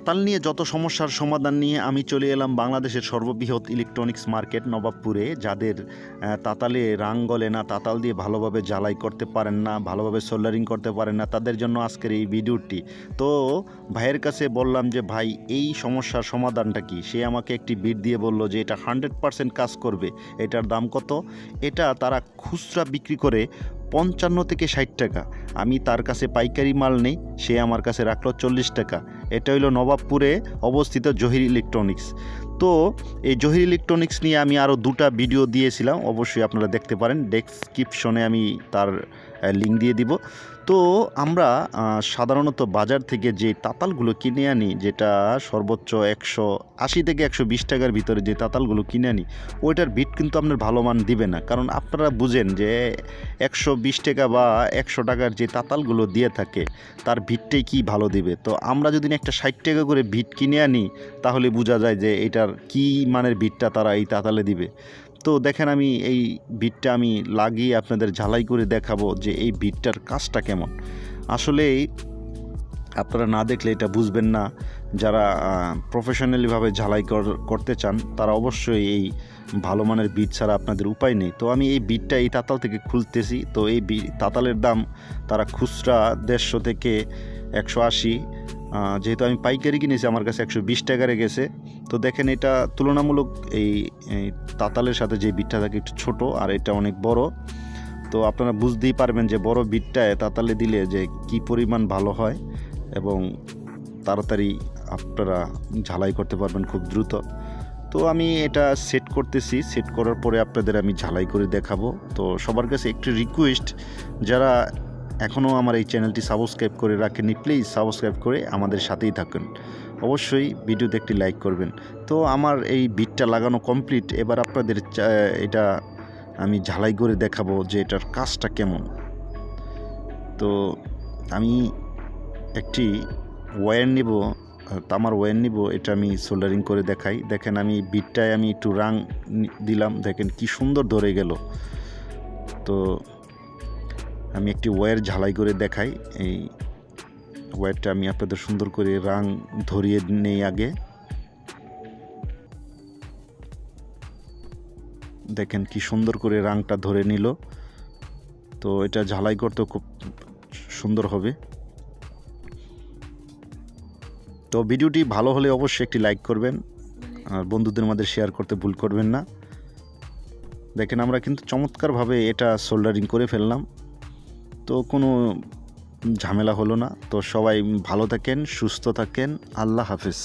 তাতাল নিয়ে যত সমস্যার সমাধান নিয়ে আমি চলে এলাম বাংলাদেশের সর্ববৃহৎ ইলেকট্রনিক্স মার্কেট নবাবপুরে। যাদের তাতালে রাং গলে না, তাতাল দিয়ে ভালোভাবে ঝালাই করতে পারেন না, ভালোভাবে সোল্ডারিং করতে পারেন না, তাদের জন্য আজকের এই ভিডিওটি। তো ভাইয়ের কাছে বললাম যে ভাই এই সমস্যার সমাধানটা কি। সে আমাকে একটি বিট দিয়ে বলল যে এটা 100% কাজ করবে। এটার দাম কত? এটা তারা খুচরা বিক্রি করে 55 থেকে 60 টাকা। আমি তার কাছে পাইকারি মাল নেই, সে আমার কাছে রাখলো 40 টাকা। এটা হলো নবাবপুরে অবস্থিত জহির ইলেকট্রনিক্স। তো এই জহির ইলেকট্রনিক্স নিয়ে আমি আরও 2টা ভিডিও দিয়েছিলাম, অবশ্যই আপনারা দেখতে পারেন। ডেসক্রিপশনে আমি তার লিঙ্ক দিয়ে দিব। তো আমরা সাধারণত বাজার থেকে যে তাতালগুলো কিনে আনি, যেটা সর্বোচ্চ 180 থেকে 120 টাকার ভিতরে যে তাতালগুলো কিনে আনি, ওইটার বিট কিন্তু আপনার ভালো মান দিবে না। কারণ আপনারা বুঝেন যে 120 টাকা বা 100 টাকার যে তাতালগুলো দিয়ে থাকে তার বিটটাই কি ভালো দিবে। তো আমরা যদি একটা 60 টাকা করে বিট কিনে আনি, তাহলে বোঝা যায় যে এটার কি মানের বিটটা তারা এই তাতালে দিবে। তো দেখেন, আমি এই বিটটা আমি লাগিয়ে আপনাদের ঝালাই করে দেখাবো যে এই বিটটার কাজটা কেমন। আসলে আপনারা না দেখলে এটা বুঝবেন না। যারা প্রফেশনালিভাবে ঝালাই করতে চান তারা অবশ্যই এই ভালো মানের বিট ছাড়া আপনাদের উপায় নেই। তো আমি এই বিটটা এই তাতাল থেকে খুলতেছি। তো এই তাতালের দাম তারা খুচরা 150 থেকে 180, যেহেতু আমি পাইকারি কিনেছি আমার কাছে 120 টাকা গেছে। তো দেখেন, এটা তুলনামূলক এই তাতালের সাথে যে বিটটা থাকে একটু ছোট, আর এটা অনেক বড়। তো আপনারা বুঝতেই পারবেন যে বড় বিটটায় তাতালে দিলে যে কি পরিমাণ ভালো হয় এবং তাড়াতাড়ি আপনারা ঝালাই করতে পারবেন খুব দ্রুত। তো আমি এটা সেট করতেছি, সেট করার পরে আপনাদের আমি ঝালাই করে দেখাবো। তো সবার কাছে একটি রিকোয়েস্ট, যারা এখনও আমার এই চ্যানেলটি সাবস্ক্রাইব করে রাখেননি, প্লিজ সাবস্ক্রাইব করে আমাদের সাথেই থাকুন। অবশ্যই ভিডিওতে একটি লাইক করবেন। তো আমার এই বিটটা লাগানো কমপ্লিট। এবার আপনাদের এটা আমি ঝালাই করে দেখাবো যে এটার কাজটা কেমন। তো আমি একটি ওয়্যার নিব, তামার ওয়্যার নিব, এটা আমি সোল্ডারিং করে দেখাই। দেখেন, আমি বিটটায় আমি একটু রাং দিলাম, দেখেন কি সুন্দর ধরে গেল। তো আমি একটি ওয়্যার ঝালাই করে দেখাই। এই ওয়্যারটা আমি আপনাদের সুন্দর করে রাং ধরিয়ে নেই আগে। দেখেন কি সুন্দর করে রাংটা ধরে নিল। তো এটা ঝালাই করতে খুব সুন্দর হবে। তো ভিডিওটি ভালো হলে অবশ্যই একটি লাইক করবেন, আর বন্ধুদের মধ্যে শেয়ার করতে ভুল করবেন না। দেখেন, আমরা কিন্তু চমৎকারভাবে এটা সোল্ডারিং করে ফেললাম। তো কোনো ঝামেলা হলো না। তো সবাই ভালো থাকেন, সুস্থ থাকেন। আল্লাহ হাফেজ।